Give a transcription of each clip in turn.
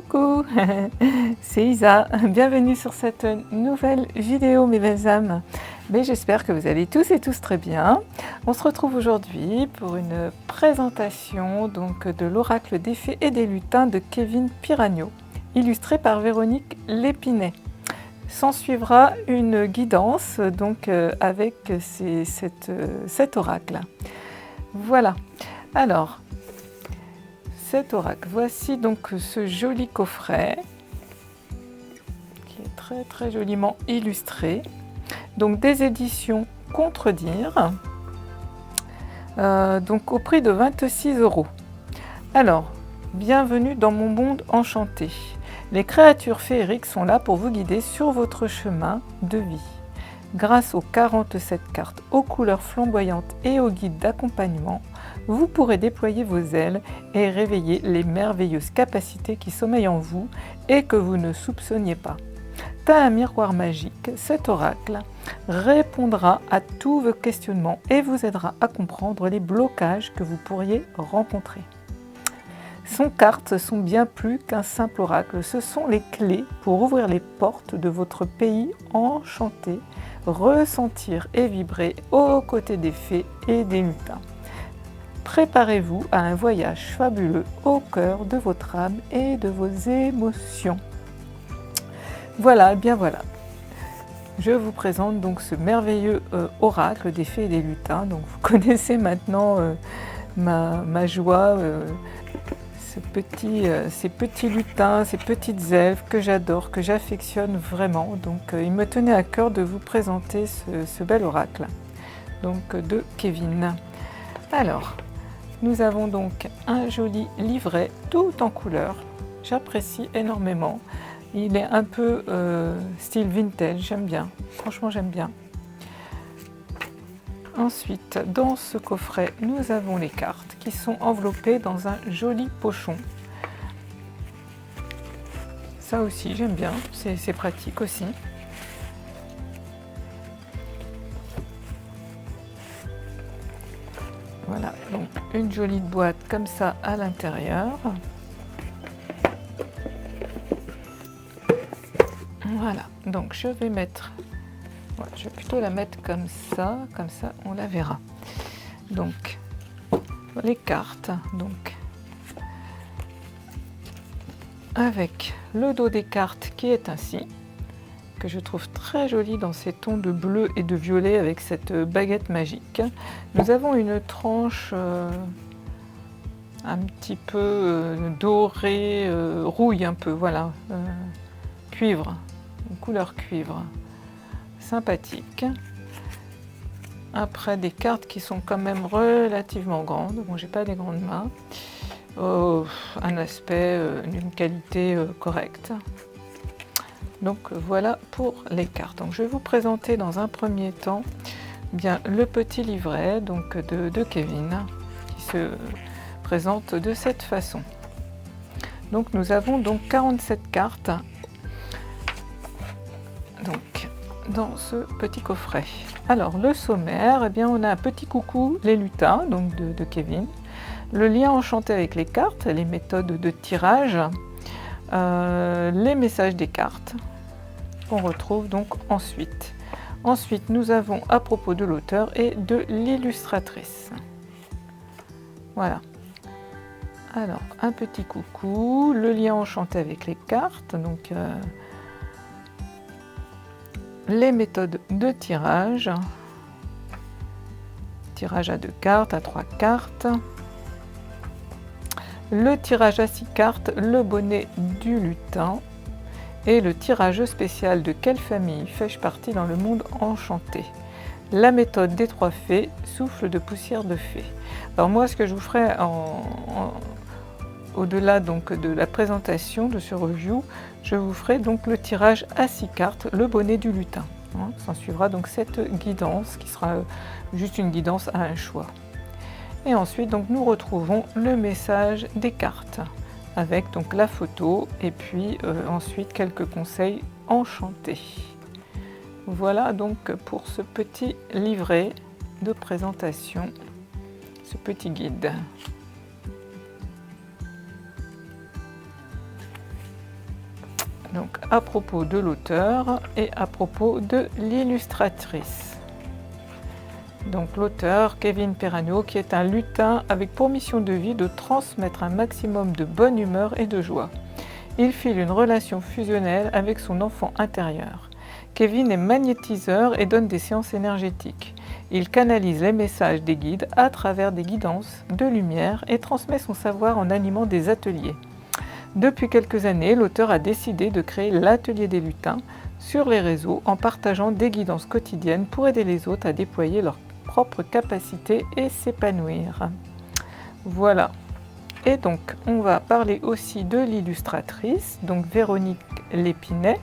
Coucou, c'est Isa, bienvenue sur cette nouvelle vidéo mes belles âmes. Mais j'espère que vous allez tous et tous très bien. On se retrouve aujourd'hui pour une présentation donc, de l'oracle des fées et des lutins de Kevin Piragno, illustré par Véronique Lépinet. S'en suivra une guidance donc, avec cet oracle. Voilà, alors cet oracle, voici donc ce joli coffret qui est très très joliment illustré, donc des éditions Contredire, donc au prix de 26 €. Alors, bienvenue dans mon monde enchanté. Les créatures féeriques sont là pour vous guider sur votre chemin de vie. Grâce aux 47 cartes aux couleurs flamboyantes et aux guides d'accompagnement, vous pourrez déployer vos ailes et réveiller les merveilleuses capacités qui sommeillent en vous et que vous ne soupçonniez pas. Tel un miroir magique, cet oracle répondra à tous vos questionnements et vous aidera à comprendre les blocages que vous pourriez rencontrer. Son cartes sont bien plus qu'un simple oracle, ce sont les clés pour ouvrir les portes de votre pays enchanté, ressentir et vibrer aux côtés des fées et des lutins. Préparez-vous à un voyage fabuleux au cœur de votre âme et de vos émotions. Voilà, bien voilà. Je vous présente donc ce merveilleux oracle des fées et des lutins. Donc vous connaissez maintenant ma joie, ces petits lutins, ces petites elfes que j'adore, que j'affectionne vraiment. Donc il me tenait à cœur de vous présenter ce bel oracle donc, de Kevin. Alors, nous avons donc un joli livret tout en couleur, j'apprécie énormément. Il est un peu style vintage, j'aime bien, franchement j'aime bien. Ensuite, dans ce coffret, nous avons les cartes qui sont enveloppées dans un joli pochon. Ça aussi j'aime bien, c'est pratique aussi. Voilà, donc une jolie boîte comme ça à l'intérieur. Voilà, donc je vais mettre, ouais, je vais plutôt la mettre comme ça on la verra. Donc les cartes, donc avec le dos des cartes qui est ainsi, que je trouve très joli dans ces tons de bleu et de violet avec cette baguette magique. Nous avons une tranche un petit peu dorée, rouille un peu, voilà, cuivre, une couleur cuivre, sympathique. Après des cartes qui sont quand même relativement grandes, bon j'ai pas des grandes mains, un aspect, d'une qualité correcte. Donc voilà pour les cartes. Donc, je vais vous présenter dans un premier temps bien le petit livret donc, de Kevin qui se présente de cette façon. Donc nous avons donc 47 cartes donc, dans ce petit coffret. Alors le sommaire, eh bien, on a un petit coucou les lutins donc de Kevin, le lien enchanté avec les cartes, les méthodes de tirage, les messages des cartes qu'on retrouve donc ensuite. Ensuite, nous avons à propos de l'auteur et de l'illustratrice. Voilà. Alors, un petit coucou, le lien enchanté avec les cartes, donc les méthodes de tirage, tirage à 2 cartes, à 3 cartes, le tirage à 6 cartes, le bonnet du lutin, et le tirage spécial de quelle famille fais-je partie dans le monde enchanté. La méthode des 3 fées, souffle de poussière de fée. Alors moi, ce que je vous ferai au-delà donc de la présentation de ce review, je vous ferai donc le tirage à 6 cartes, le bonnet du lutin. S'en suivra donc cette guidance qui sera juste une guidance à un choix. Et ensuite, donc, nous retrouvons le message des cartes, avec donc la photo et puis ensuite quelques conseils enchantés. Voilà donc pour ce petit livret de présentation, ce petit guide. Donc à propos de l'auteur et à propos de l'illustratrice. Donc l'auteur, Kevin Perano, qui est un lutin avec pour mission de vie de transmettre un maximum de bonne humeur et de joie. Il file une relation fusionnelle avec son enfant intérieur. Kevin est magnétiseur et donne des séances énergétiques. Il canalise les messages des guides à travers des guidances de lumière et transmet son savoir en animant des ateliers. Depuis quelques années, l'auteur a décidé de créer l'Atelier des lutins sur les réseaux en partageant des guidances quotidiennes pour aider les autres à déployer leurs propres capacités et s'épanouir. Voilà. Et donc, on va parler aussi de l'illustratrice, donc Véronique Lépinet,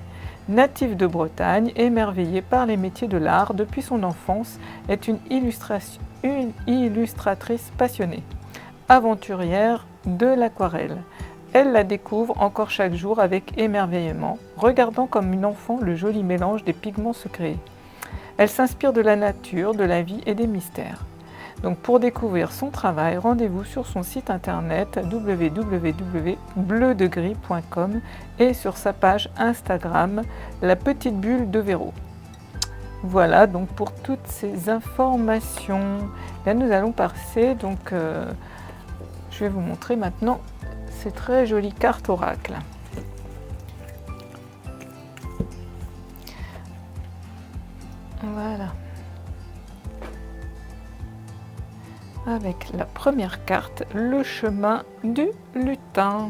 native de Bretagne, émerveillée par les métiers de l'art depuis son enfance, est une illustratrice passionnée, aventurière de l'aquarelle. Elle la découvre encore chaque jour avec émerveillement, regardant comme une enfant le joli mélange des pigments secrets. Elle s'inspire de la nature, de la vie et des mystères. Donc pour découvrir son travail, rendez-vous sur son site internet www.bleudegris.com et sur sa page Instagram, la petite bulle de Véro. Voilà donc pour toutes ces informations. Là nous allons passer, donc je vais vous montrer maintenant ces très jolies cartes oracle. Voilà. Avec la première carte, le chemin du lutin.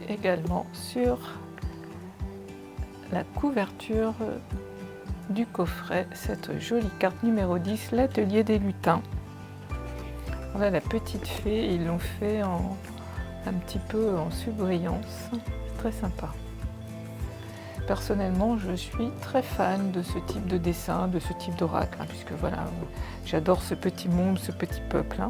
Également sur la couverture du coffret cette jolie carte numéro 10, l'atelier des lutins. Voilà la petite fée, ils l'ont fait un petit peu en subbrillance, c'est très sympa. Personnellement, je suis très fan de ce type de dessin, de ce type d'oracle, puisque voilà, j'adore ce petit monde, ce petit peuple.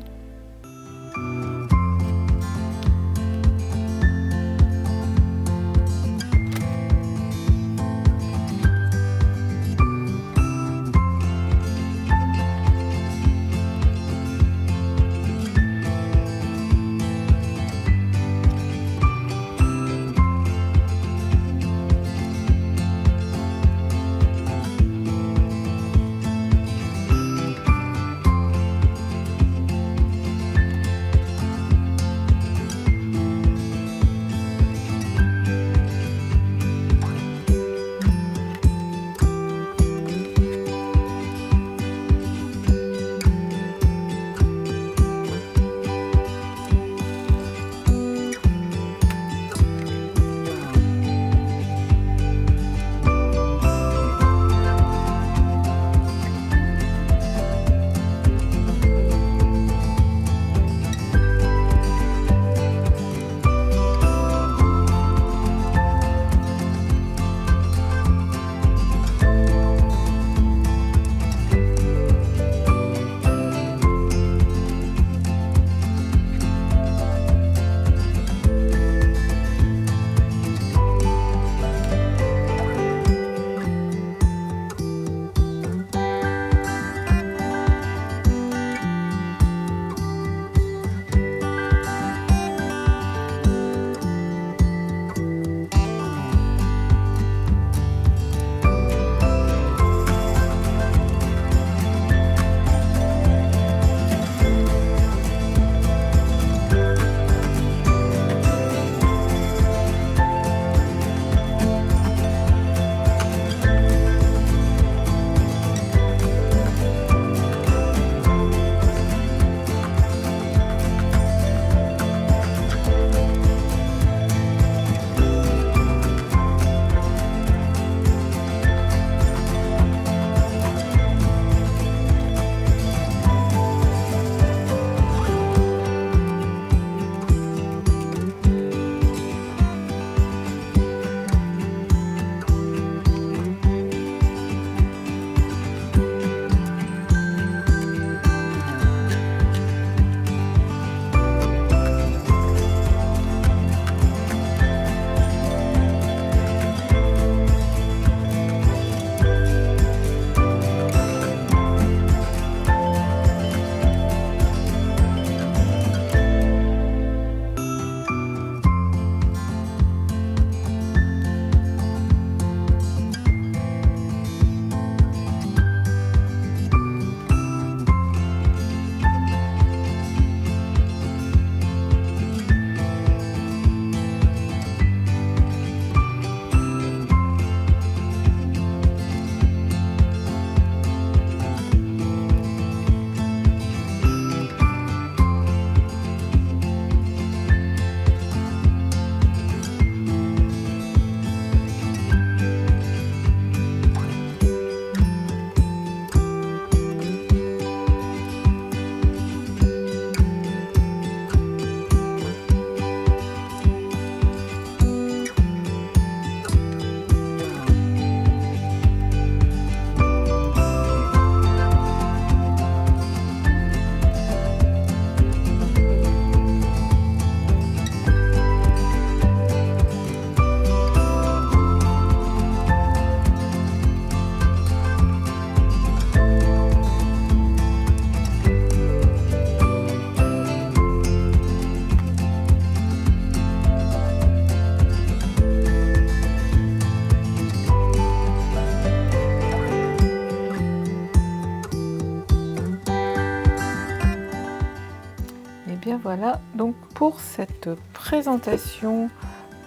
voilà donc pour cette présentation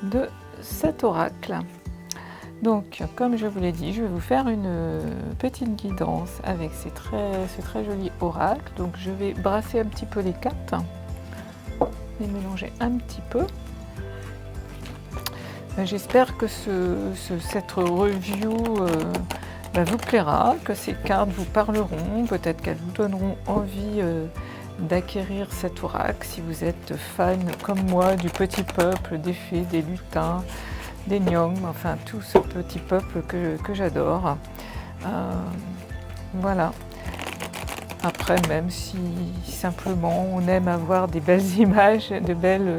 de cet oracle. Donc, comme je vous l'ai dit, je vais vous faire une petite guidance avec ce très joli oracle. Donc, je vais brasser un petit peu les cartes, les mélanger un petit peu. J'espère que cette review vous plaira, que ces cartes vous parleront, peut-être qu'elles vous donneront envie d'acquérir cet oracle si vous êtes fan comme moi du petit peuple, des fées, des lutins, des gnomes, enfin tout ce petit peuple que j'adore. Voilà. Après, même si simplement on aime avoir des belles images, de belles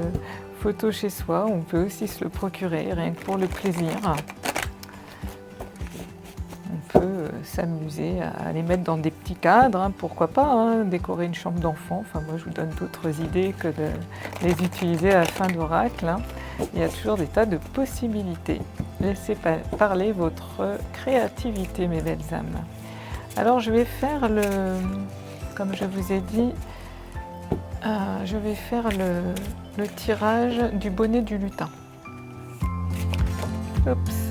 photos chez soi, on peut aussi se le procurer, rien que pour le plaisir. On peut s'amuser à les mettre dans des petits cadres, hein, pourquoi pas, hein, décorer une chambre d'enfant. Enfin, moi, je vous donne d'autres idées que de les utiliser à la fin d'oracle. Hein. Il y a toujours des tas de possibilités. Laissez parler votre créativité, mes belles âmes. Alors, je vais faire comme je vous ai dit, je vais faire le tirage du bonnet du lutin. Oups.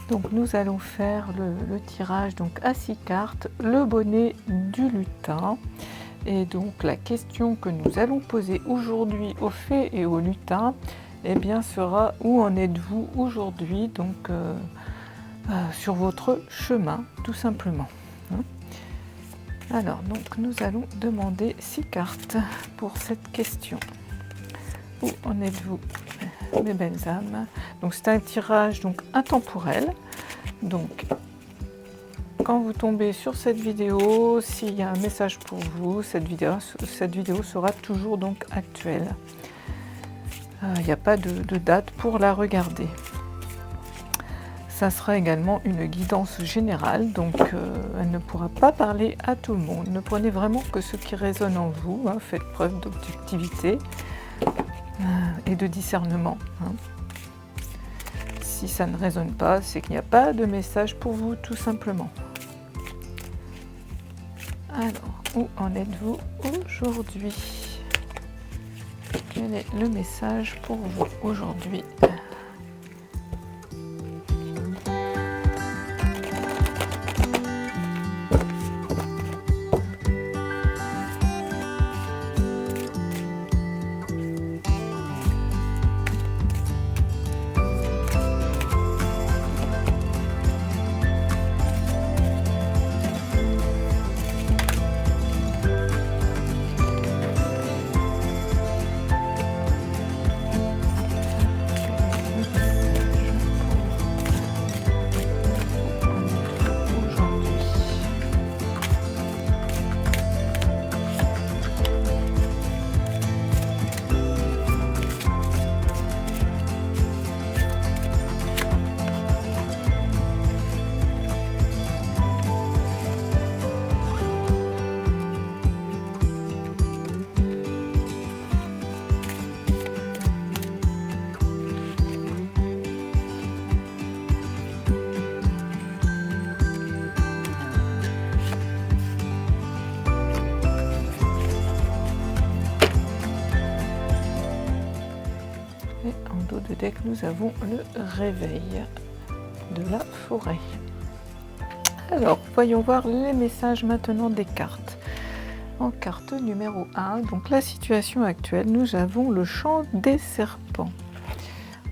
Donc nous allons faire le tirage donc à 6 cartes, le bonnet du lutin. Et donc la question que nous allons poser aujourd'hui aux fées et aux lutins, eh bien sera: où en êtes-vous aujourd'hui, donc sur votre chemin, tout simplement. Alors donc nous allons demander 6 cartes pour cette question. Où en êtes-vous, mes belles âmes? Donc c'est un tirage donc intemporel. Donc quand vous tombez sur cette vidéo, s'il y a un message pour vous, cette vidéo sera toujours donc actuelle. Il n'y a pas de date pour la regarder. Ça sera également une guidance générale, donc elle ne pourra pas parler à tout le monde. Ne prenez vraiment que ce qui résonne en vous, hein, faites preuve d'objectivité et de discernement. Hein. Si ça ne résonne pas, c'est qu'il n'y a pas de message pour vous, tout simplement. Alors, où en êtes-vous aujourd'hui? Quel est le message pour vous aujourd'hui? De deck, nous avons le réveil de la forêt. Alors, voyons voir les messages maintenant des cartes. En carte numéro 1, donc la situation actuelle, nous avons le chant des serpents.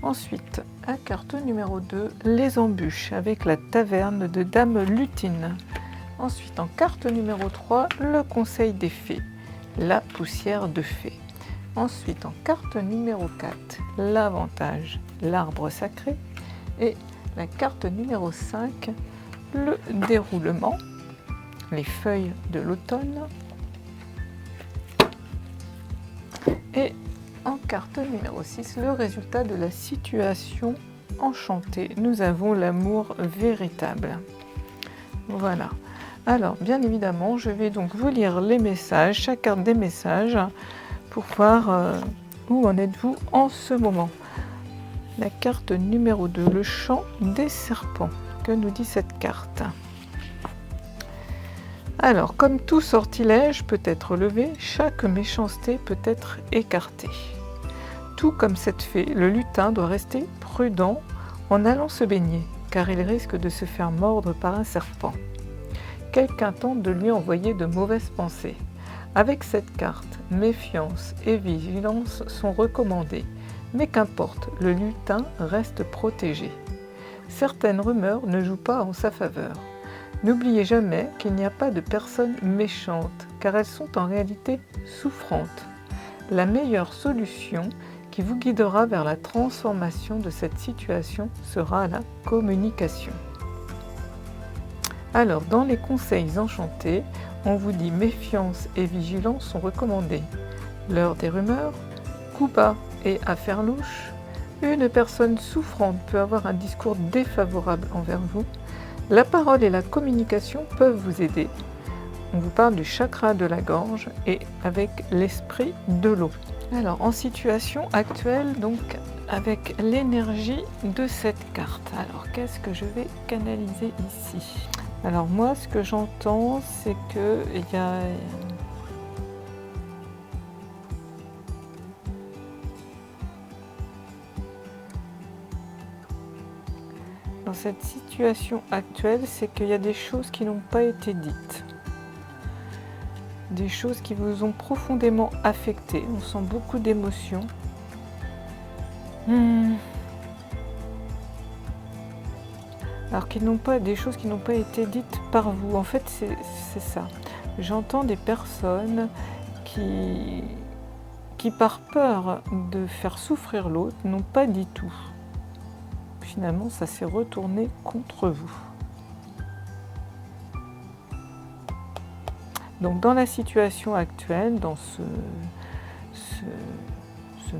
Ensuite, à carte numéro 2, les embûches avec la taverne de Dame Lutine. Ensuite, en carte numéro 3, le conseil des fées, la poussière de fée. Ensuite, en carte numéro 4, l'avantage, l'arbre sacré. Et la carte numéro 5, le déroulement, les feuilles de l'automne. Et en carte numéro 6, le résultat de la situation enchantée. Nous avons l'amour véritable. Voilà. Alors, bien évidemment, je vais donc vous lire les messages, chaque carte des messages, pour voir où en êtes-vous en ce moment. La carte numéro 2, le chant des serpents. Que nous dit cette carte? Alors, comme tout sortilège peut être levé, chaque méchanceté peut être écartée. Tout comme cette fée, le lutin doit rester prudent en allant se baigner, car il risque de se faire mordre par un serpent. Quelqu'un tente de lui envoyer de mauvaises pensées. Avec cette carte, méfiance et vigilance sont recommandées, mais qu'importe, le lutin reste protégé. Certaines rumeurs ne jouent pas en sa faveur. N'oubliez jamais qu'il n'y a pas de personnes méchantes, car elles sont en réalité souffrantes. La meilleure solution qui vous guidera vers la transformation de cette situation sera la communication. Alors, dans les conseils enchantés, on vous dit méfiance et vigilance sont recommandés. L'heure des rumeurs, coup bas et affaire louche. Une personne souffrante peut avoir un discours défavorable envers vous. La parole et la communication peuvent vous aider. On vous parle du chakra de la gorge et avec l'esprit de l'eau. Alors, en situation actuelle, donc avec l'énergie de cette carte. Alors, qu'est-ce que je vais canaliser ici? Alors moi, ce que j'entends, c'est que il y a... Dans cette situation actuelle, c'est qu'il y a des choses qui n'ont pas été dites. Des choses qui vous ont profondément affecté. On sent beaucoup d'émotions. Alors qu'ils n'ont pas des choses qui n'ont pas été dites par vous. En fait, c'est ça. J'entends des personnes qui, par peur de faire souffrir l'autre, n'ont pas dit tout. Finalement, ça s'est retourné contre vous. Donc, dans la situation actuelle, dans ce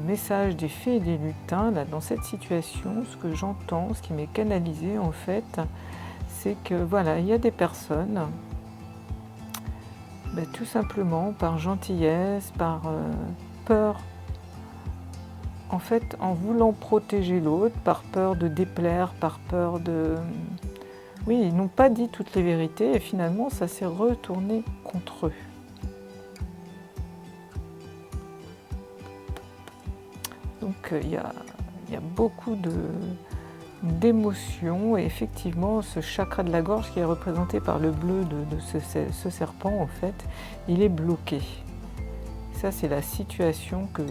message des fées et des lutins, là, dans cette situation, ce que j'entends, ce qui m'est canalisé en fait, c'est que voilà, il y a des personnes, tout simplement par gentillesse, par peur, en fait, en voulant protéger l'autre, par peur de déplaire, par peur de... Oui, ils n'ont pas dit toutes les vérités et finalement, ça s'est retourné contre eux. Donc il y a beaucoup d'émotions et effectivement ce chakra de la gorge qui est représenté par le bleu de ce serpent, en fait, il est bloqué. Ça, c'est la situation que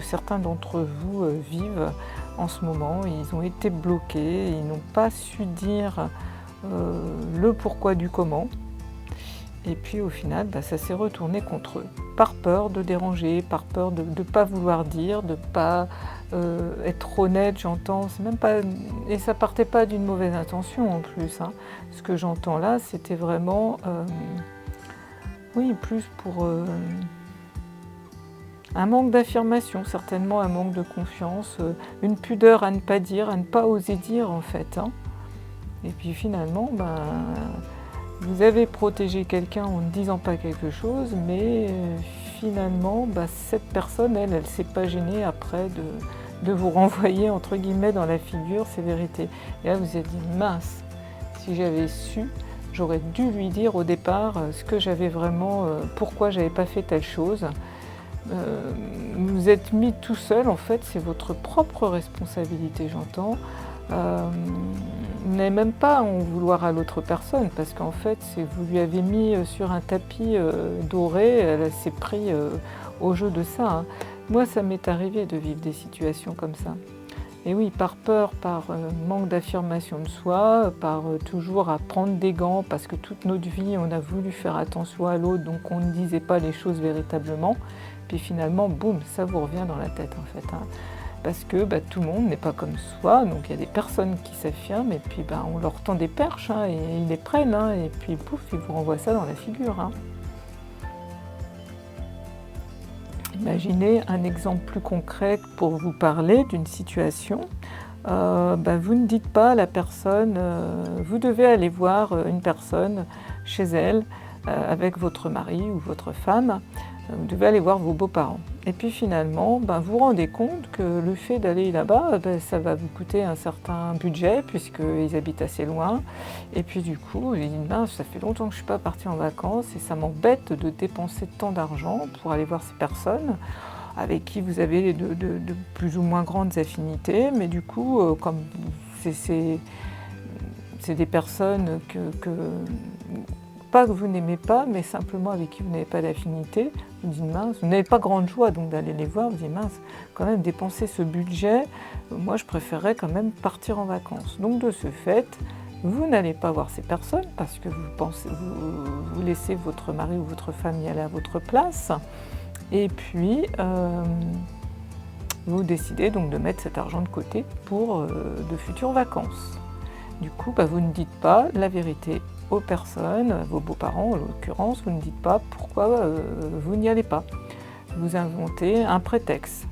certains d'entre vous vivent en ce moment. Ils ont été bloqués, ils n'ont pas su dire le pourquoi du comment. Et puis au final, ça s'est retourné contre eux, par peur de déranger, par peur de ne pas vouloir dire, de ne pas être honnête, j'entends, c'est même pas, et ça partait pas d'une mauvaise intention en plus. Hein. Ce que j'entends là, c'était vraiment, oui, plus pour un manque d'affirmation, certainement un manque de confiance, une pudeur à ne pas dire, à ne pas oser dire en fait. Hein. Et puis finalement, vous avez protégé quelqu'un en ne disant pas quelque chose, mais finalement, cette personne, elle ne s'est pas gênée après de vous renvoyer, entre guillemets, dans la figure ces vérités. Et là, vous vous êtes dit, mince, si j'avais su, j'aurais dû lui dire au départ ce que j'avais vraiment, pourquoi j'avais pas fait telle chose. Vous êtes mis tout seul, en fait, c'est votre propre responsabilité, j'entends. Vous n'avez même pas à en vouloir à l'autre personne, parce qu'en fait, vous lui avez mis sur un tapis doré, elle s'est pris au jeu de ça. Hein. Moi, ça m'est arrivé de vivre des situations comme ça. Et oui, par peur, par manque d'affirmation de soi, par toujours à prendre des gants, parce que toute notre vie, on a voulu faire attention à l'autre, donc on ne disait pas les choses véritablement. Puis finalement, boum, ça vous revient dans la tête en fait. Hein. Parce que tout le monde n'est pas comme soi, donc il y a des personnes qui s'affirment, et puis on leur tend des perches, hein, et ils les prennent, hein, et puis pouf, ils vous renvoient ça dans la figure. Hein. Imaginez un exemple plus concret pour vous parler d'une situation. Vous ne dites pas à la personne, vous devez aller voir une personne chez elle avec votre mari ou votre femme, vous devez aller voir vos beaux-parents. Et puis finalement, vous vous rendez compte que le fait d'aller là-bas, ça va vous coûter un certain budget puisqu'ils habitent assez loin. Et puis du coup, vous dites, mince, ça fait longtemps que je ne suis pas partie en vacances et ça m'embête de dépenser tant d'argent pour aller voir ces personnes avec qui vous avez de plus ou moins grandes affinités. Mais du coup, comme c'est des personnes pas que vous n'aimez pas, mais simplement avec qui vous n'avez pas d'affinité, vous dites mince, vous n'avez pas grande joie donc d'aller les voir, vous dites mince, quand même dépenser ce budget, moi je préférerais quand même partir en vacances. Donc de ce fait, vous n'allez pas voir ces personnes parce que vous laissez votre mari ou votre femme y aller à votre place, et puis vous décidez donc de mettre cet argent de côté pour de futures vacances. Du coup, vous ne dites pas la vérité aux personnes, vos beaux-parents en l'occurrence, vous ne dites pas pourquoi vous n'y allez pas. Vous inventez un prétexte.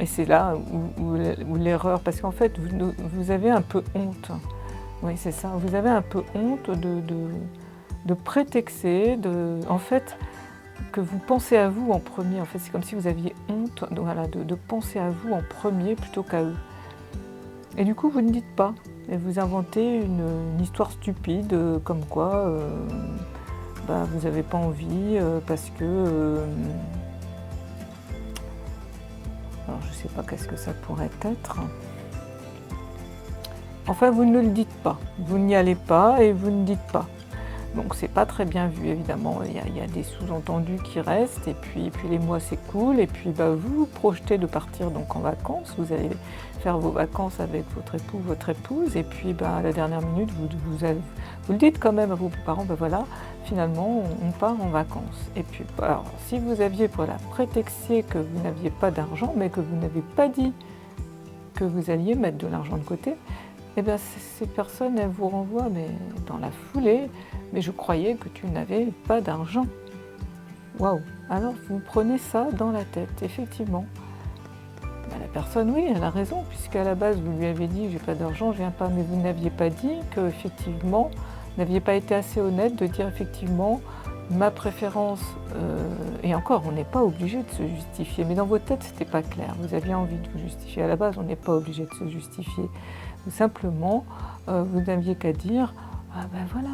Et c'est là où l'erreur, parce qu'en fait, vous avez un peu honte. Oui, c'est ça, vous avez un peu honte de prétexter, en fait, que vous pensez à vous en premier. En fait, c'est comme si vous aviez honte de penser à vous en premier plutôt qu'à eux. Et du coup, vous ne dites pas. Et vous inventez une histoire stupide, comme quoi vous n'avez pas envie, parce que... alors je ne sais pas qu'est-ce que ça pourrait être. Enfin, vous ne le dites pas. Vous n'y allez pas et vous ne dites pas. Donc c'est pas très bien vu, évidemment. Il y a des sous-entendus qui restent, et puis les mois s'écoulent, et puis vous vous projetez de partir donc en vacances. Vous allez faire vos vacances avec votre époux, votre épouse, et puis à la dernière minute, vous le dites quand même à vos parents, voilà, finalement on part en vacances. Et puis alors, si vous aviez prétexté que vous n'aviez pas d'argent, mais que vous n'avez pas dit que vous alliez mettre de l'argent de côté, eh bien ces personnes, elles vous renvoient mais dans la foulée, mais je croyais que tu n'avais pas d'argent. Waouh! Alors vous prenez ça dans la tête, effectivement. La personne, oui, elle a raison, puisqu'à la base vous lui avez dit j'ai pas d'argent, je viens pas, mais vous n'aviez pas dit que effectivement, n'aviez pas été assez honnête de dire effectivement ma préférence, et encore, on n'est pas obligé de se justifier, mais dans votre tête c'était pas clair, vous aviez envie de vous justifier. À la base, on n'est pas obligé de se justifier. Simplement, vous n'aviez qu'à dire voilà,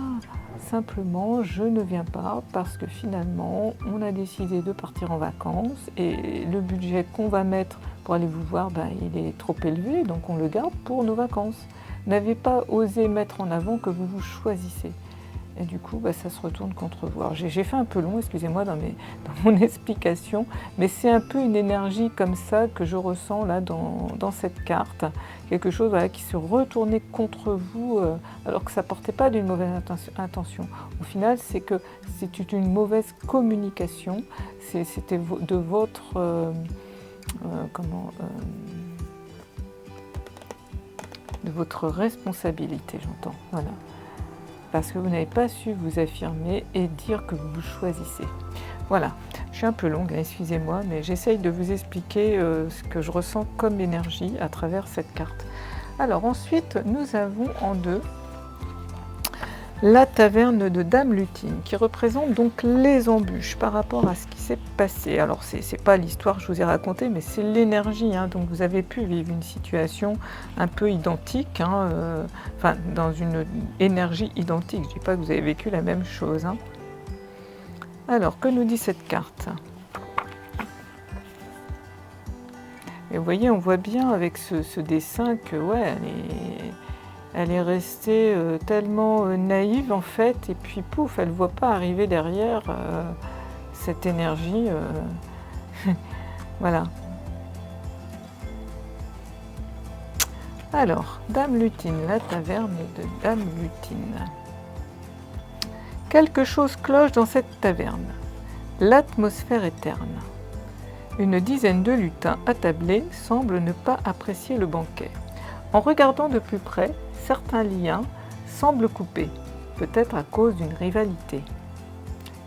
simplement je ne viens pas parce que finalement on a décidé de partir en vacances et le budget qu'on va mettre pour aller vous voir, il est trop élevé, donc on le garde pour nos vacances. N'avez pas osé mettre en avant que vous vous choisissez. Et du coup, ça se retourne contre vous. Alors, j'ai fait un peu long, excusez-moi, dans mon explication, mais c'est un peu une énergie comme ça que je ressens là dans cette carte. Quelque chose qui se retournait contre vous, alors que ça ne portait pas d'une mauvaise intention. Au final, c'est que c'est une mauvaise communication. C'était de votre... de votre responsabilité, j'entends. Voilà. Parce que vous n'avez pas su vous affirmer et dire que vous choisissez. Voilà, je suis un peu longue, excusez-moi, mais j'essaye de vous expliquer ce que je ressens comme énergie à travers cette carte. Alors ensuite, nous avons en deux la taverne de Dame Lutine, qui représente donc les embûches par rapport à ce qui s'est passé. Alors c'est pas l'histoire que je vous ai racontée, mais c'est l'énergie, donc vous avez pu vivre une situation un peu identique, enfin dans une énergie identique, je ne dis pas que vous avez vécu la même chose. Alors, que nous dit cette carte? Et vous voyez, on voit bien avec ce dessin que ouais, elle est restée tellement naïve en fait, et puis pouf, elle ne voit pas arriver derrière cette énergie. Voilà. Alors, Dame Lutine, la taverne de Dame Lutine. Quelque chose cloche dans cette taverne. L'atmosphère est terne. Une dizaine de lutins attablés semblent ne pas apprécier le banquet. En regardant de plus près, certains liens semblent coupés, peut-être à cause d'une rivalité.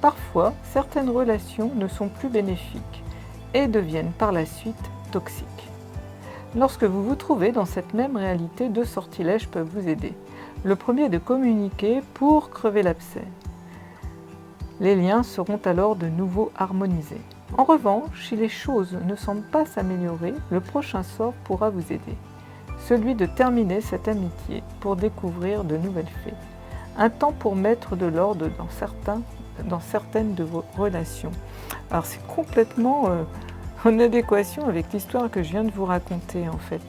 Parfois, certaines relations ne sont plus bénéfiques et deviennent par la suite toxiques. Lorsque vous vous trouvez dans cette même réalité, deux sortilèges peuvent vous aider. Le premier est de communiquer pour crever l'abcès. Les liens seront alors de nouveau harmonisés. En revanche, si les choses ne semblent pas s'améliorer, le prochain sort pourra vous aider. Celui de terminer cette amitié pour découvrir de nouvelles fées. Un temps pour mettre de l'ordre dans certaines de vos relations. Alors c'est complètement en adéquation avec l'histoire que je viens de vous raconter en fait.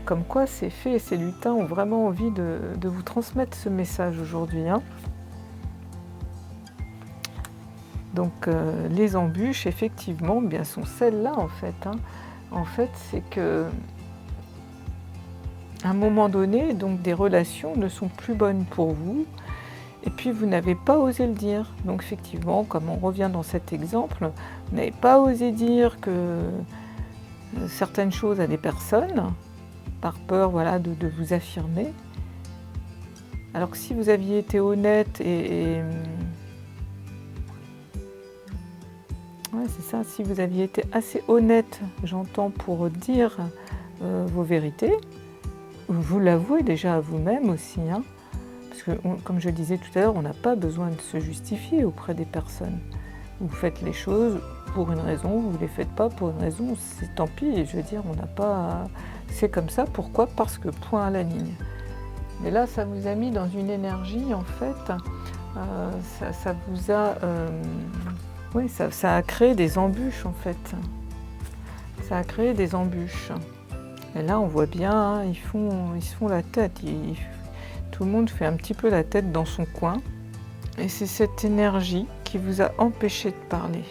Comme quoi ces fées et ces lutins ont vraiment envie de vous transmettre ce message aujourd'hui. Hein. Donc les embûches, effectivement, bien sont celles-là en fait. Hein. En fait, c'est que à un moment donné, donc des relations ne sont plus bonnes pour vous, et puis vous n'avez pas osé le dire. Donc effectivement, comme on revient dans cet exemple, vous n'avez pas osé dire que certaines choses à des personnes, par peur voilà, de vous affirmer. Alors que si vous aviez été honnête ouais, c'est ça, si vous aviez été assez honnête, j'entends, pour dire vos vérités, vous l'avouez déjà à vous-même aussi, hein, parce que, comme je disais tout à l'heure, on n'a pas besoin de se justifier auprès des personnes. Vous faites les choses pour une raison, vous ne les faites pas pour une raison, c'est tant pis, je veux dire, on n'a pas... C'est comme ça, pourquoi? Parce que point à la ligne. Mais là, ça vous a mis dans une énergie, en fait, ça vous a... oui, ça a créé des embûches, en fait. Ça a créé des embûches. Et là, on voit bien, hein, ils se font la tête. Tout le monde fait un petit peu la tête dans son coin. Et c'est cette énergie qui vous a empêché de parler.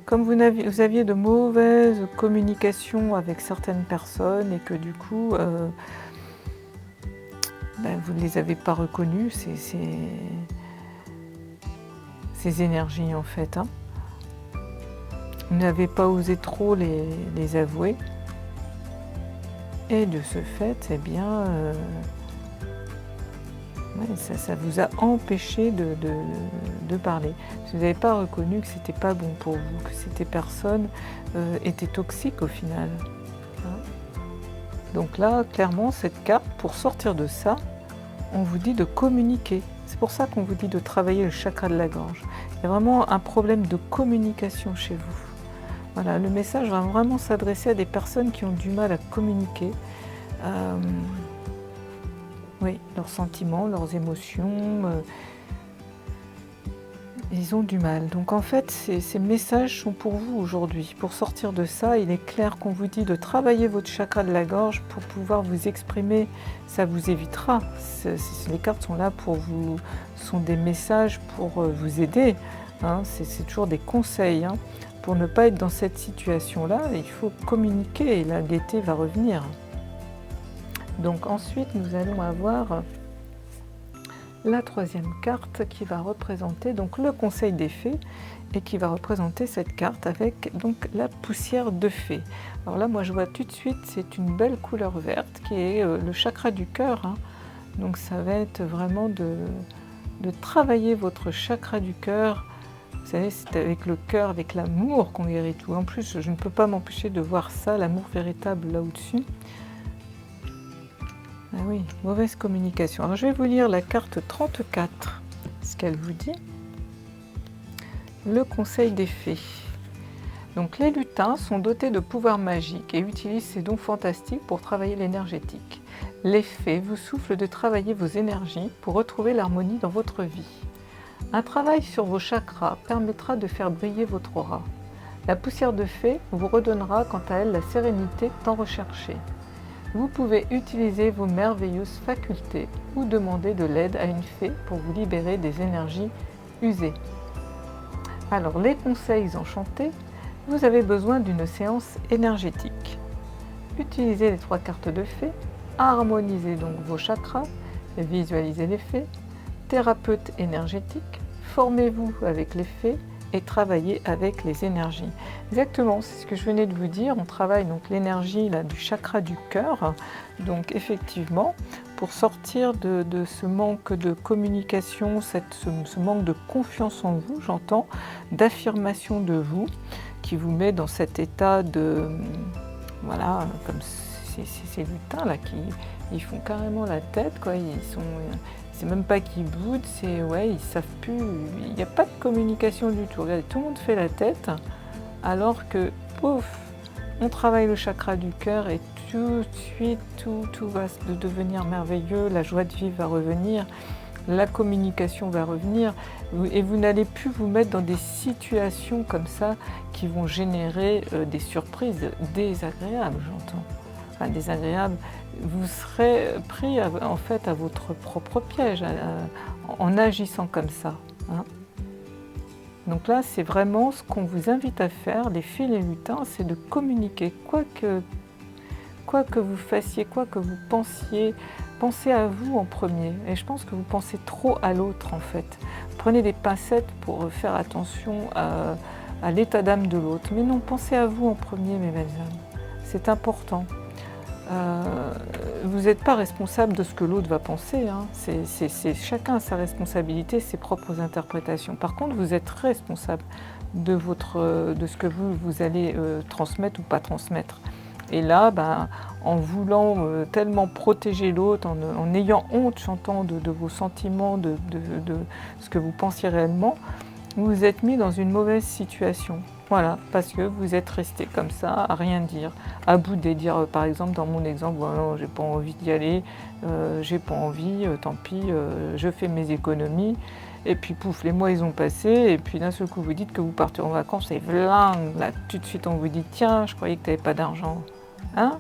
Comme vous aviez de mauvaises communications avec certaines personnes et que du coup, vous ne les avez pas reconnues, ces énergies en fait. Hein. Vous n'avez pas osé trop les avouer. Et de ce fait, eh bien, ça vous a empêché de parler. Vous n'avez pas reconnu que c'était pas bon pour vous, que ces personnes étaient toxiques au final. Hein. Donc là, clairement, cette carte, pour sortir de ça, on vous dit de communiquer. C'est pour ça qu'on vous dit de travailler le chakra de la gorge. Il y a vraiment un problème de communication chez vous. Voilà, le message va vraiment s'adresser à des personnes qui ont du mal à communiquer. Oui, leurs sentiments, leurs émotions, ils ont du mal. Donc en fait, ces messages sont pour vous aujourd'hui. Pour sortir de ça, il est clair qu'on vous dit de travailler votre chakra de la gorge pour pouvoir vous exprimer. Ça vous évitera. Les cartes sont là pour vous, sont des messages pour vous aider. Hein. C'est toujours des conseils. Hein. Pour ne pas être dans cette situation-là, il faut communiquer et la gaieté va revenir. Donc ensuite, nous allons avoir la troisième carte qui va représenter donc le conseil des fées et qui va représenter cette carte avec donc la poussière de fée. Alors là, moi je vois tout de suite, c'est une belle couleur verte qui est le chakra du cœur. Hein. Donc ça va être vraiment de travailler votre chakra du cœur. Vous savez, c'est avec le cœur, avec l'amour qu'on guérit tout. En plus, je ne peux pas m'empêcher de voir ça, l'amour véritable là au-dessus. Ah oui, mauvaise communication. Alors je vais vous lire la carte 34, ce qu'elle vous dit. Le conseil des fées. Donc les lutins sont dotés de pouvoirs magiques et utilisent ces dons fantastiques pour travailler l'énergétique. Les fées vous soufflent de travailler vos énergies pour retrouver l'harmonie dans votre vie. Un travail sur vos chakras permettra de faire briller votre aura. La poussière de fée vous redonnera quant à elle la sérénité tant recherchée. Vous pouvez utiliser vos merveilleuses facultés ou demander de l'aide à une fée pour vous libérer des énergies usées. Alors, les conseils enchantés, vous avez besoin d'une séance énergétique. Utilisez les 3 cartes de fée, harmonisez donc vos chakras, visualisez les fées, thérapeute énergétique, formez-vous avec les fées et travailler avec les énergies. Exactement, c'est ce que je venais de vous dire, on travaille donc l'énergie du chakra du cœur, donc effectivement, pour sortir de ce manque de communication, ce manque de confiance en vous, j'entends, d'affirmation de vous, qui vous met dans cet état de, voilà, comme ces lutins là qui ils font carrément la tête, quoi. C'est même pas qu'ils boudent, c'est ouais, ils savent plus. Il n'y a pas de communication du tout. Regardez, tout le monde fait la tête, alors que pouf, on travaille le chakra du cœur et tout de suite tout va devenir merveilleux. La joie de vivre va revenir, la communication va revenir, et vous n'allez plus vous mettre dans des situations comme ça qui vont générer des surprises désagréables, j'entends. Enfin, désagréables. Vous serez pris en fait à votre propre piège en agissant comme ça. Hein. Donc là, c'est vraiment ce qu'on vous invite à faire, les fées et les lutins, c'est de communiquer. Quoi que vous fassiez, quoi que vous pensiez, pensez à vous en premier. Et je pense que vous pensez trop à l'autre en fait. Prenez des pincettes pour faire attention à l'état d'âme de l'autre. Mais non, pensez à vous en premier, mes belles âmes. C'est important. Vous n'êtes pas responsable de ce que l'autre va penser, hein. Chacun a sa responsabilité, ses propres interprétations. Par contre, vous êtes responsable de ce que vous allez transmettre ou pas transmettre. Et là, ben, en voulant tellement protéger l'autre, en ayant honte, j'entends, de vos sentiments, de ce que vous pensiez réellement, vous vous êtes mis dans une mauvaise situation. Voilà, parce que vous êtes resté comme ça, à rien dire, à bouder, dire par exemple dans mon exemple, oh non, j'ai pas envie d'y aller, j'ai pas envie, tant pis, je fais mes économies, et puis pouf, les mois ils ont passé, et puis d'un seul coup vous dites que vous partez en vacances, et vling, là tout de suite on vous dit, tiens, je croyais que tu n'avais pas d'argent, hein?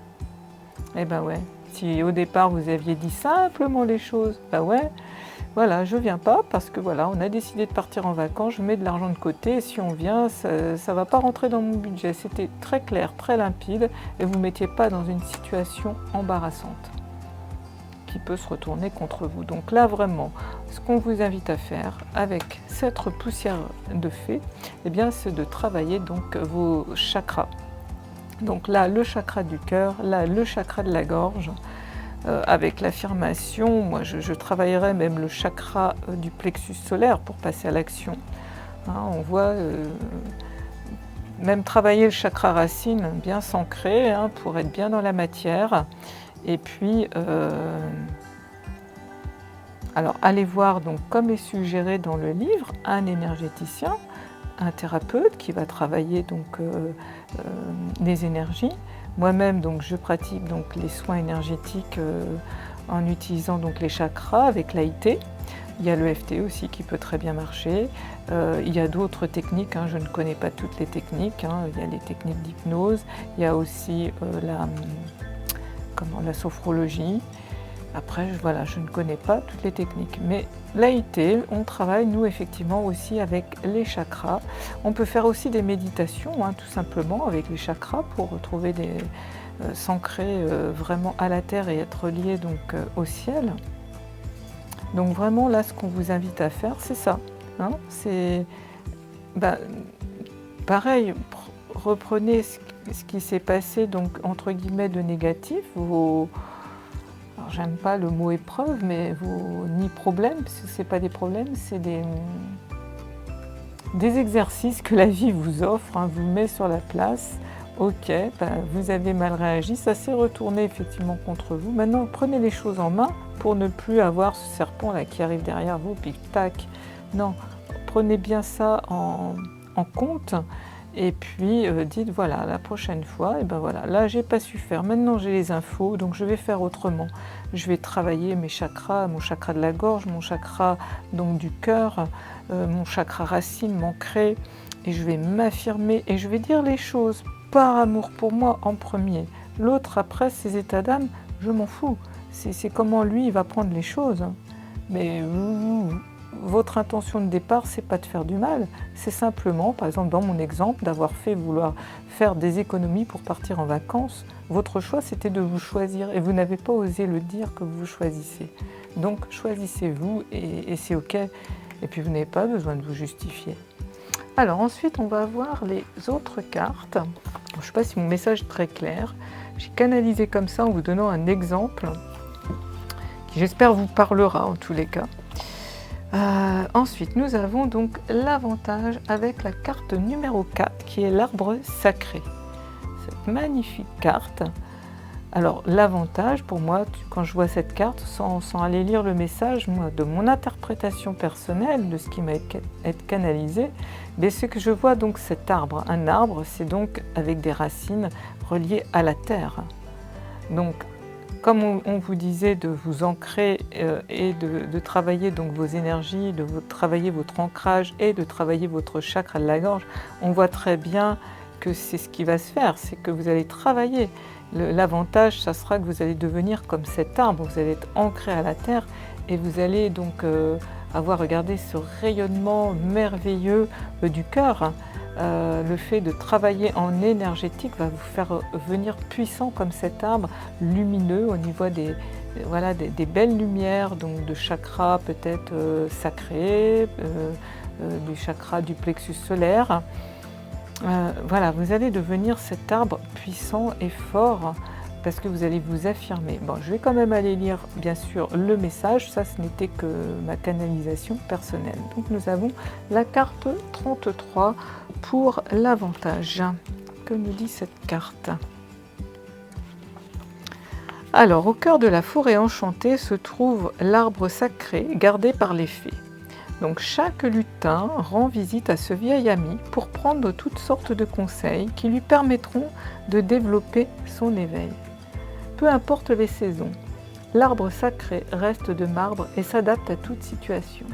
Eh ben ouais, si au départ vous aviez dit simplement les choses, ben ouais, voilà, je viens pas parce que voilà, on a décidé de partir en vacances, je mets de l'argent de côté et si on vient, ça va pas rentrer dans mon budget. C'était très clair, très limpide et vous ne mettiez pas dans une situation embarrassante qui peut se retourner contre vous. Donc là vraiment, ce qu'on vous invite à faire avec cette poussière de fée, eh bien c'est de travailler donc vos chakras. Donc là, le chakra du cœur, là, le chakra de la gorge. Avec l'affirmation, moi je travaillerai même le chakra du plexus solaire pour passer à l'action. Hein, on voit même travailler le chakra racine bien s'ancrer hein, pour être bien dans la matière. Et puis, alors allez voir, donc, comme est suggéré dans le livre, un énergéticien, un thérapeute qui va travailler donc, les énergies. Moi-même, donc, je pratique donc, les soins énergétiques en utilisant donc, les chakras avec l'AIT. Il y a le FT aussi qui peut très bien marcher. Il y a d'autres techniques, hein, je ne connais pas toutes les techniques. Hein. Il y a les techniques d'hypnose, il y a aussi la sophrologie. Après, voilà, je ne connais pas toutes les techniques. Mais l'AIT, on travaille, nous, effectivement, aussi avec les chakras. On peut faire aussi des méditations, hein, tout simplement, avec les chakras pour retrouver s'ancrer vraiment à la terre et être lié donc, au ciel. Donc vraiment, là, ce qu'on vous invite à faire, c'est ça. Hein, c'est pareil, reprenez ce qui s'est passé, donc, entre guillemets, de négatif, alors, j'aime pas le mot épreuve, mais ni problème, parce que ce n'est pas des problèmes, c'est des exercices que la vie vous offre, hein, vous met sur la place. Ok, vous avez mal réagi, ça s'est retourné effectivement contre vous. Maintenant, prenez les choses en main pour ne plus avoir ce serpent là qui arrive derrière vous, puis tac. Non, prenez bien ça en compte. Et puis dites voilà, la prochaine fois, et ben voilà, là j'ai pas su faire, maintenant j'ai les infos, donc je vais faire autrement. Je vais travailler mes chakras, mon chakra de la gorge, mon chakra donc du cœur, mon chakra racine, m'ancrer, et je vais m'affirmer et je vais dire les choses par amour pour moi en premier. L'autre après ses états d'âme, je m'en fous. C'est comment lui il va prendre les choses. Mais votre intention de départ, c'est pas de faire du mal, c'est simplement, par exemple dans mon exemple, d'avoir vouloir faire des économies pour partir en vacances. Votre choix, c'était de vous choisir et vous n'avez pas osé le dire que vous choisissez. Donc choisissez-vous et c'est ok. Et puis vous n'avez pas besoin de vous justifier. Alors ensuite, on va voir les autres cartes. Je ne sais pas si mon message est très clair. J'ai canalisé comme ça en vous donnant un exemple qui j'espère vous parlera en tous les cas. Ensuite, nous avons donc l'avantage avec la carte numéro 4 qui est l'arbre sacré. Cette magnifique carte Alors l'avantage pour moi, quand je vois cette carte, sans aller lire le message, moi, de mon interprétation personnelle, de ce qui m'a été canalisé, c'est que je vois donc cet arbre. Un arbre, c'est donc avec des racines reliées à la terre. Donc, comme on vous disait de vous ancrer et de travailler donc vos énergies, de travailler votre ancrage et de travailler votre chakra de la gorge, on voit très bien que c'est ce qui va se faire, c'est que vous allez travailler. L'avantage, ça sera que vous allez devenir comme cet arbre, vous allez être ancré à la terre et vous allez donc avoir, regardé ce rayonnement merveilleux du cœur. Le fait de travailler en énergétique va vous faire venir puissant comme cet arbre, lumineux au niveau des belles lumières, donc de chakras peut-être sacrés, du chakra du plexus solaire. Voilà, vous allez devenir cet arbre puissant et fort parce que vous allez vous affirmer. Bon, je vais quand même aller lire bien sûr le message, ça ce n'était que ma canalisation personnelle. Donc nous avons la carte 33 pour l'avantage. Que nous dit cette carte? Alors, au cœur de la forêt enchantée se trouve l'arbre sacré gardé par les fées. Donc chaque lutin rend visite à ce vieil ami pour prendre toutes sortes de conseils qui lui permettront de développer son éveil. Peu importe les saisons, l'arbre sacré reste de marbre et s'adapte à toute situation.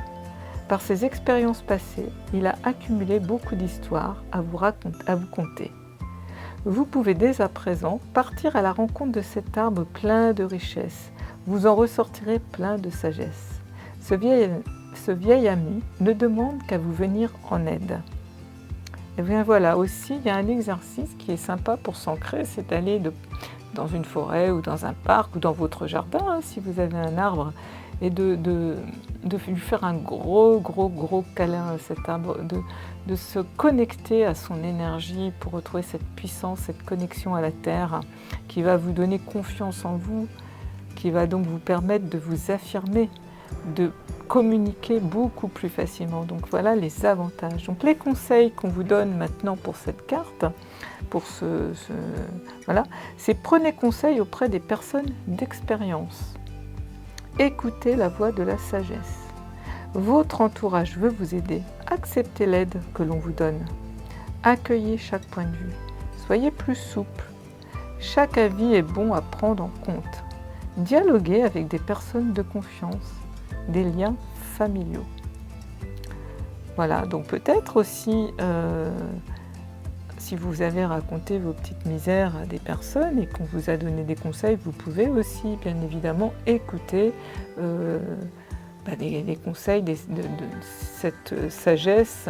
Par ses expériences passées, il a accumulé beaucoup d'histoires à vous conter. Vous pouvez dès à présent partir à la rencontre de cet arbre plein de richesses. Vous en ressortirez plein de sagesse. Ce vieil ami ne demande qu'à vous venir en aide. Et bien voilà, aussi il y a un exercice qui est sympa pour s'ancrer, c'est d'aller dans une forêt ou dans un parc ou dans votre jardin, si vous avez un arbre, et de lui faire un gros câlin à cet arbre, de se connecter à son énergie pour retrouver cette puissance, cette connexion à la terre qui va vous donner confiance en vous, qui va donc vous permettre de vous affirmer, de communiquer beaucoup plus facilement. Donc voilà les avantages. Donc les conseils qu'on vous donne maintenant pour cette carte, pour voilà, c'est prenez conseil auprès des personnes d'expérience. Écoutez la voix de la sagesse. Votre entourage veut vous aider. Acceptez l'aide que l'on vous donne. Accueillez chaque point de vue. Soyez plus souple. Chaque avis est bon à prendre en compte. Dialoguez avec des personnes de confiance, des liens familiaux. Voilà, donc peut-être aussi, si vous avez raconté vos petites misères à des personnes et qu'on vous a donné des conseils, vous pouvez aussi, bien évidemment, écouter les conseils de cette sagesse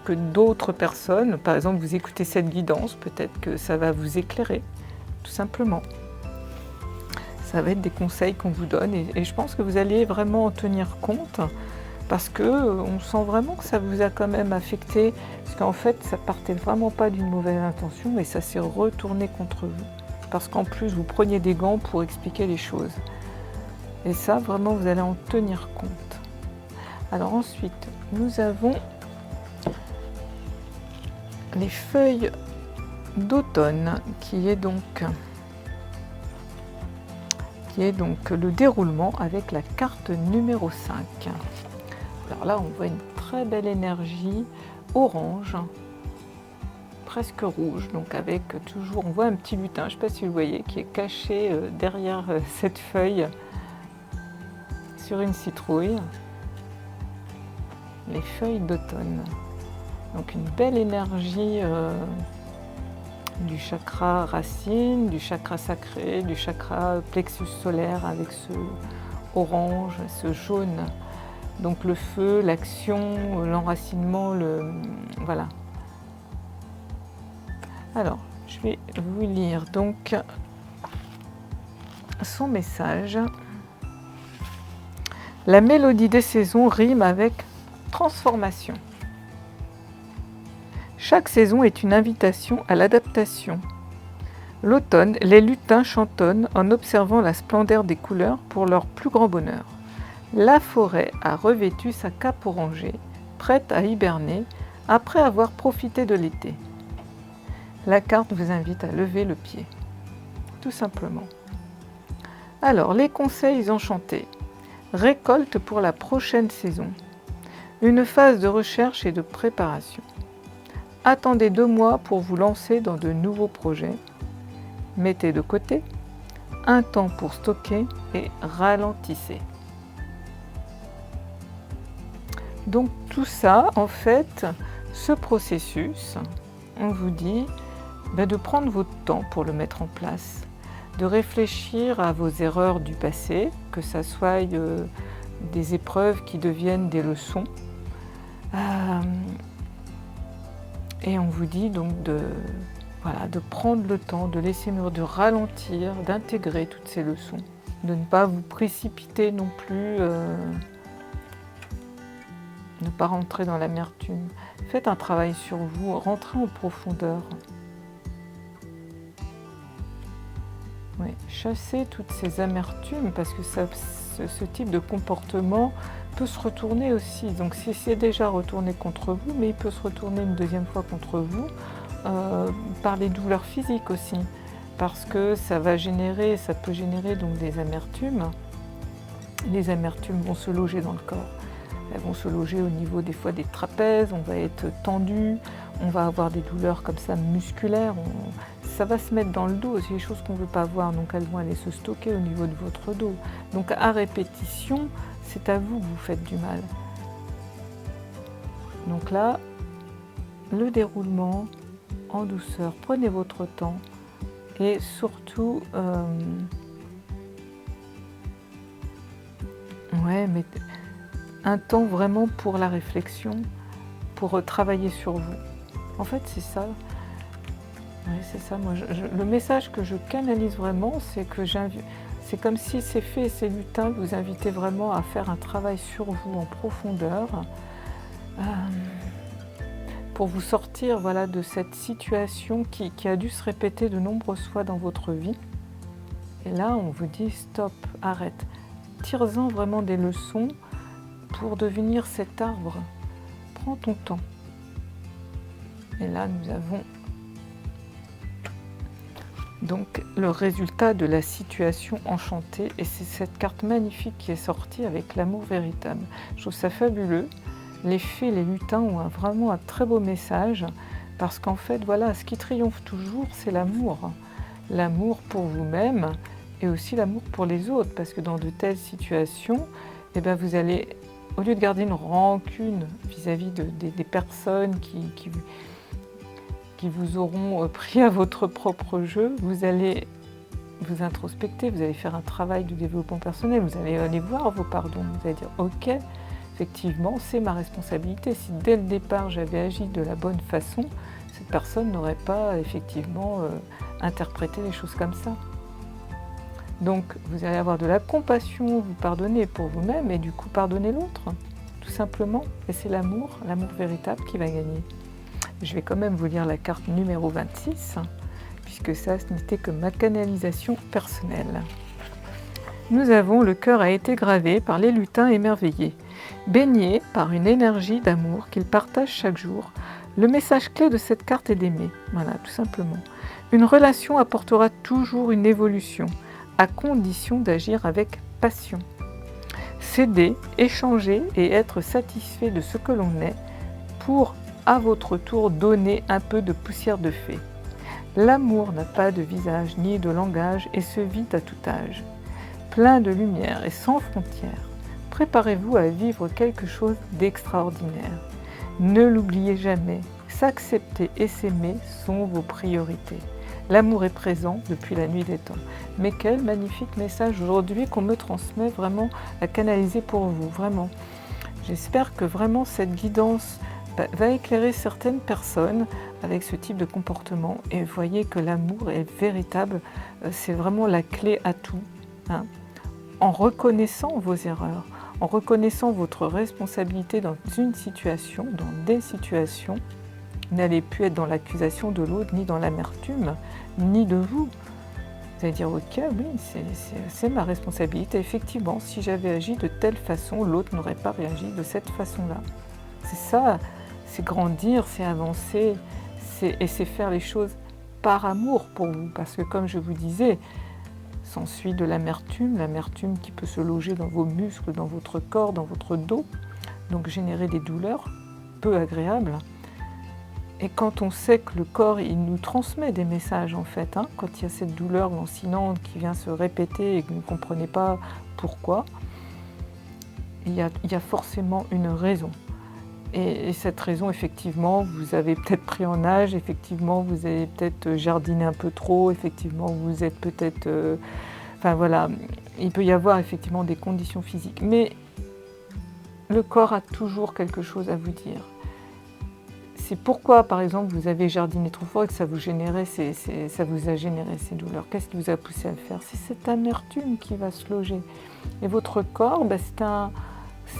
que d'autres personnes, par exemple, vous écoutez cette guidance, peut-être que ça va vous éclairer, tout simplement. Ça va être des conseils qu'on vous donne et je pense que vous allez vraiment en tenir compte parce qu'on sent vraiment que ça vous a quand même affecté, parce qu'en fait, ça partait vraiment pas d'une mauvaise intention, mais ça s'est retourné contre vous. Parce qu'en plus, vous preniez des gants pour expliquer les choses. Et ça, vraiment, vous allez en tenir compte. Alors ensuite, nous avons les feuilles d'automne, qui est donc le déroulement avec la carte numéro 5. Alors là, on voit une très belle énergie orange, presque rouge, donc avec toujours, on voit un petit lutin, je ne sais pas si vous voyez, qui est caché derrière cette feuille sur une citrouille. Les feuilles d'automne. Donc une belle énergie du chakra racine, du chakra sacré, du chakra plexus solaire avec ce orange, ce jaune. Donc le feu, l'action, l'enracinement, voilà. Alors, je vais vous lire donc son message. La mélodie des saisons rime avec transformation. Chaque saison est une invitation à l'adaptation. L'automne, les lutins chantonnent en observant la splendeur des couleurs pour leur plus grand bonheur. La forêt a revêtu sa cape orangée, prête à hiberner après avoir profité de l'été. La carte vous invite à lever le pied, tout simplement. Alors, les conseils enchantés. Récolte pour la prochaine saison. Une phase de recherche et de préparation. Attendez 2 mois pour vous lancer dans de nouveaux projets. Mettez de côté un temps pour stocker et ralentissez. Donc tout ça, en fait, ce processus, on vous dit de prendre votre temps pour le mettre en place, de réfléchir à vos erreurs du passé, que ça soit des épreuves qui deviennent des leçons. Et on vous dit donc de prendre le temps, de laisser mûrir, de ralentir, d'intégrer toutes ces leçons, de ne pas vous précipiter non plus, ne pas rentrer dans l'amertume. Faites un travail sur vous, rentrez en profondeur. Oui, chassez toutes ces amertumes parce que ce type de comportement peut se retourner aussi. Donc si c'est déjà retourné contre vous, mais il peut se retourner une deuxième fois contre vous par les douleurs physiques aussi. Parce que ça peut générer donc des amertumes. Les amertumes vont se loger dans le corps. Elles vont se loger au niveau des fois des trapèzes, on va être tendu, on va avoir des douleurs comme ça musculaires. Ça va se mettre dans le dos, c'est des choses qu'on ne veut pas voir, donc elles vont aller se stocker au niveau de votre dos. Donc à répétition, c'est à vous que vous faites du mal. Donc là, le déroulement en douceur, prenez votre temps et surtout, mais un temps vraiment pour la réflexion, pour travailler sur vous. En fait, c'est ça. Oui, c'est ça. Moi, le message que je canalise vraiment, c'est que c'est comme si ces fées et ces lutins vous invitaient vraiment à faire un travail sur vous en profondeur pour vous sortir de cette situation qui a dû se répéter de nombreuses fois dans votre vie. Et là, on vous dit stop, arrête. Tire-en vraiment des leçons pour devenir cet arbre. Prends ton temps. Et là, nous avons donc le résultat de la situation enchantée, et c'est cette carte magnifique qui est sortie avec l'amour véritable. Je trouve ça fabuleux. Les fées, les lutins ont vraiment un très beau message, parce qu'en fait, ce qui triomphe toujours, c'est l'amour. L'amour pour vous-même et aussi l'amour pour les autres, parce que dans de telles situations, vous allez, au lieu de garder une rancune vis-à-vis des personnes qui vous auront pris à votre propre jeu, vous allez vous introspecter, vous allez faire un travail de développement personnel, vous allez aller voir vos pardons, vous allez dire ok, effectivement c'est ma responsabilité, si dès le départ j'avais agi de la bonne façon, cette personne n'aurait pas effectivement interprété les choses comme ça. Donc vous allez avoir de la compassion, vous pardonnez pour vous-même et du coup pardonner l'autre, tout simplement, et c'est l'amour véritable qui va gagner. Je vais quand même vous lire la carte numéro 26, puisque ça, ce n'était que ma canalisation personnelle. Nous avons le cœur a été gravé par les lutins émerveillés, baignés par une énergie d'amour qu'ils partagent chaque jour. Le message clé de cette carte est d'aimer, voilà, tout simplement. Une relation apportera toujours une évolution, à condition d'agir avec passion. Céder, échanger et être satisfait de ce que l'on est pour à votre tour donner un peu de poussière de fée. L'amour n'a pas de visage ni de langage et se vit à tout âge. Plein de lumière et sans frontières, préparez-vous à vivre quelque chose d'extraordinaire. Ne l'oubliez jamais, s'accepter et s'aimer sont vos priorités. L'amour est présent depuis la nuit des temps. Mais quel magnifique message aujourd'hui qu'on me transmet vraiment à canaliser pour vous, vraiment. J'espère que vraiment cette guidance va éclairer certaines personnes avec ce type de comportement, et vous voyez que l'amour est véritable, c'est vraiment la clé à tout, hein. En reconnaissant vos erreurs, en reconnaissant votre responsabilité dans une situation, dans des situations, vous n'allez plus être dans l'accusation de l'autre, ni dans l'amertume, ni de vous. Vous allez dire ok, oui, c'est ma responsabilité, effectivement, si j'avais agi de telle façon, l'autre n'aurait pas réagi de cette façon-là. C'est ça. C'est grandir, c'est avancer, et c'est faire les choses par amour pour vous, parce que comme je vous disais, s'ensuit de l'amertume qui peut se loger dans vos muscles, dans votre corps, dans votre dos, donc générer des douleurs peu agréables. Et quand on sait que le corps, il nous transmet des messages en fait, hein, quand il y a cette douleur lancinante qui vient se répéter et que vous ne comprenez pas pourquoi, il y a forcément une raison. Et cette raison, effectivement, vous avez peut-être pris en âge, effectivement, vous avez peut-être jardiné un peu trop, effectivement, vous êtes peut-être... enfin voilà, il peut y avoir effectivement des conditions physiques. Mais le corps a toujours quelque chose à vous dire. C'est pourquoi, par exemple, vous avez jardiné trop fort et que ça vous a généré ces douleurs. Qu'est-ce qui vous a poussé à le faire? C'est cette amertume qui va se loger. Et votre corps,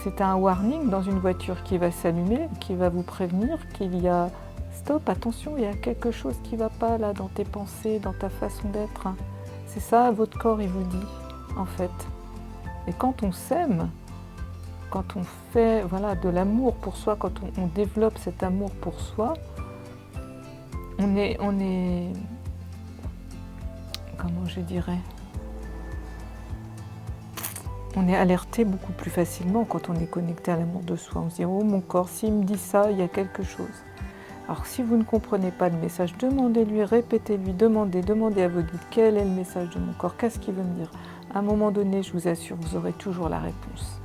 c'est un warning dans une voiture qui va s'allumer, qui va vous prévenir qu'il y a « stop, attention, il y a quelque chose qui ne va pas là dans tes pensées, dans ta façon d'être ». C'est ça, votre corps, il vous dit, en fait. Et quand on s'aime, quand on fait de l'amour pour soi, quand on développe cet amour pour soi, on est comment je dirais, on est alerté beaucoup plus facilement quand on est connecté à l'amour de soi. On se dit « oh mon corps, s'il me dit ça, il y a quelque chose ». Alors si vous ne comprenez pas le message, demandez-lui, répétez-lui, demandez à vos guides quel est le message de mon corps, qu'est-ce qu'il veut me dire. À un moment donné, je vous assure, vous aurez toujours la réponse.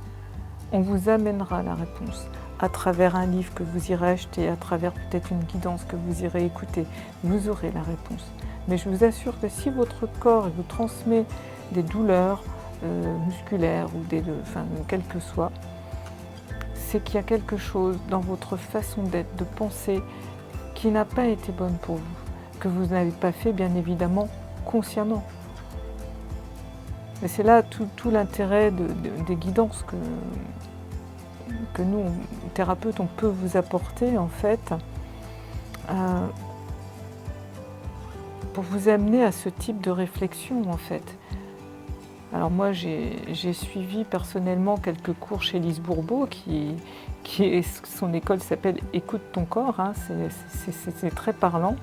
On vous amènera la réponse à travers un livre que vous irez acheter, à travers peut-être une guidance que vous irez écouter. Vous aurez la réponse. Mais je vous assure que si votre corps vous transmet des douleurs musculaires ou quel que soit, c'est qu'il y a quelque chose dans votre façon d'être, de penser, qui n'a pas été bonne pour vous, que vous n'avez pas fait bien évidemment consciemment. Et c'est là tout l'intérêt des guidances que nous, thérapeutes, on peut vous apporter en fait, pour vous amener à ce type de réflexion en fait. Alors moi j'ai suivi personnellement quelques cours chez Lise Bourbeau, son école s'appelle « Écoute ton corps », hein, c'est très parlant.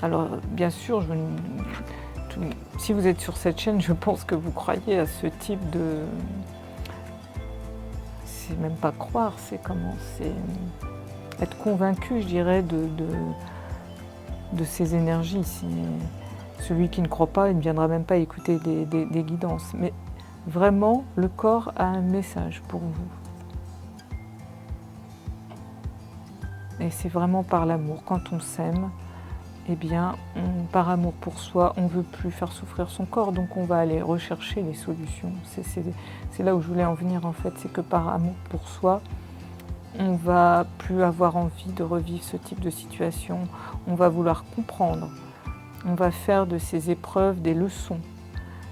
Alors bien sûr, si vous êtes sur cette chaîne, je pense que vous croyez à ce type de... C'est même pas croire, c'est être convaincu, je dirais, de ces énergies. Celui qui ne croit pas, il ne viendra même pas écouter des guidances. Mais vraiment, le corps a un message pour vous. Et c'est vraiment par l'amour. Quand on s'aime, eh bien, par amour pour soi, on ne veut plus faire souffrir son corps, donc on va aller rechercher les solutions. C'est là où je voulais en venir en fait, c'est que par amour pour soi, on ne va plus avoir envie de revivre ce type de situation, on va vouloir comprendre, on va faire de ces épreuves des leçons.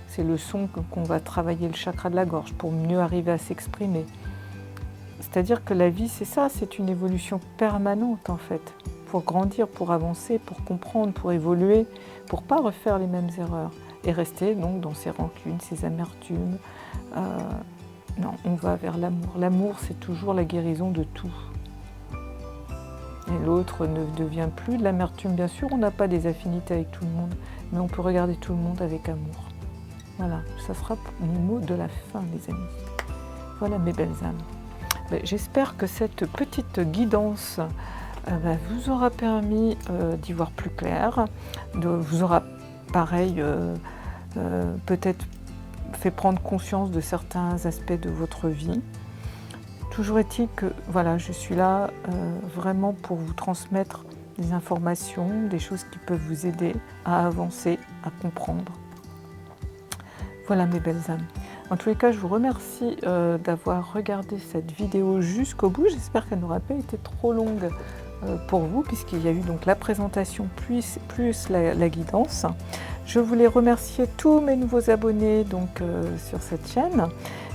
Ces leçons qu'on va travailler le chakra de la gorge pour mieux arriver à s'exprimer. C'est-à-dire que la vie, c'est ça, c'est une évolution permanente en fait. Pour grandir, pour avancer, pour comprendre, pour évoluer, pour ne pas refaire les mêmes erreurs et rester donc dans ces rancunes, ces amertumes. Non, on va vers l'amour. L'amour, c'est toujours la guérison de tout. Et l'autre ne devient plus de l'amertume. Bien sûr, on n'a pas des affinités avec tout le monde, mais on peut regarder tout le monde avec amour. Voilà, ça sera mon mot de la fin, les amis. Voilà mes belles âmes. J'espère que cette petite guidance vous aura permis d'y voir plus clair, vous aura pareil peut-être fait prendre conscience de certains aspects de votre vie. Toujours est-il que voilà, je suis là vraiment pour vous transmettre des informations, des choses qui peuvent vous aider à avancer, à comprendre. Voilà mes belles âmes. En tous les cas, je vous remercie d'avoir regardé cette vidéo jusqu'au bout. J'espère qu'elle n'aura pas été trop longue pour vous, puisqu'il y a eu donc la présentation plus la guidance. Je voulais remercier tous mes nouveaux abonnés donc, sur cette chaîne.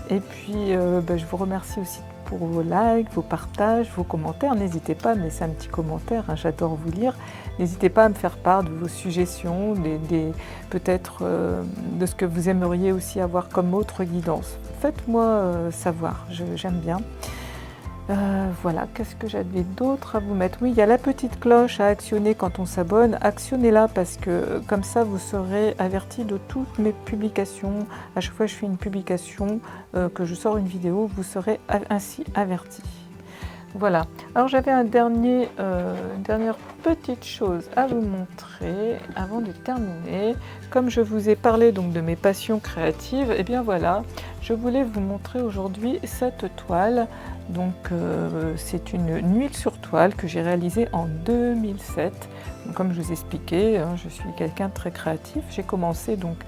Et puis, je vous remercie aussi pour vos likes, vos partages, vos commentaires. N'hésitez pas à me laisser un petit commentaire, hein, j'adore vous lire. N'hésitez pas à me faire part de vos suggestions, peut-être de ce que vous aimeriez aussi avoir comme autre guidance. Faites-moi savoir, j'aime bien. Voilà, qu'est-ce que j'avais d'autre à vous mettre? Oui, il y a la petite cloche à actionner quand on s'abonne. Actionnez-la parce que comme ça, vous serez averti de toutes mes publications. À chaque fois que je fais une publication, que je sors une vidéo, vous serez ainsi averti. Voilà. Alors j'avais une dernière petite chose à vous montrer avant de terminer. Comme je vous ai parlé donc de mes passions créatives, et bien voilà, je voulais vous montrer aujourd'hui cette toile. Donc c'est une huile sur toile que j'ai réalisée en 2007. Donc, comme je vous expliquais, hein, je suis quelqu'un de très créatif. J'ai commencé donc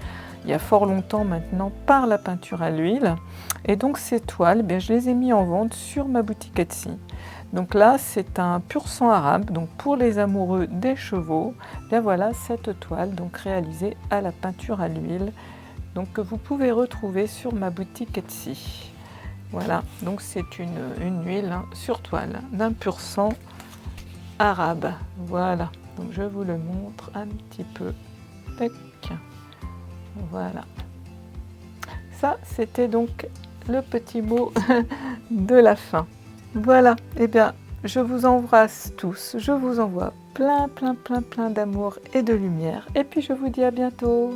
il y a fort longtemps maintenant par la peinture à l'huile. Et donc ces toiles, eh bien, je les ai mis en vente sur ma boutique Etsy. Donc là, c'est un pur sang arabe, donc pour les amoureux des chevaux, eh bien voilà cette toile donc réalisée à la peinture à l'huile, donc que vous pouvez retrouver sur ma boutique Etsy. Voilà, donc c'est une huile sur toile d'un pur sang arabe. Voilà, donc je vous le montre un petit peu. Tac. Voilà. Ça, c'était donc le petit mot de la fin. Voilà, eh bien, je vous embrasse tous, je vous envoie plein d'amour et de lumière, et puis je vous dis à bientôt.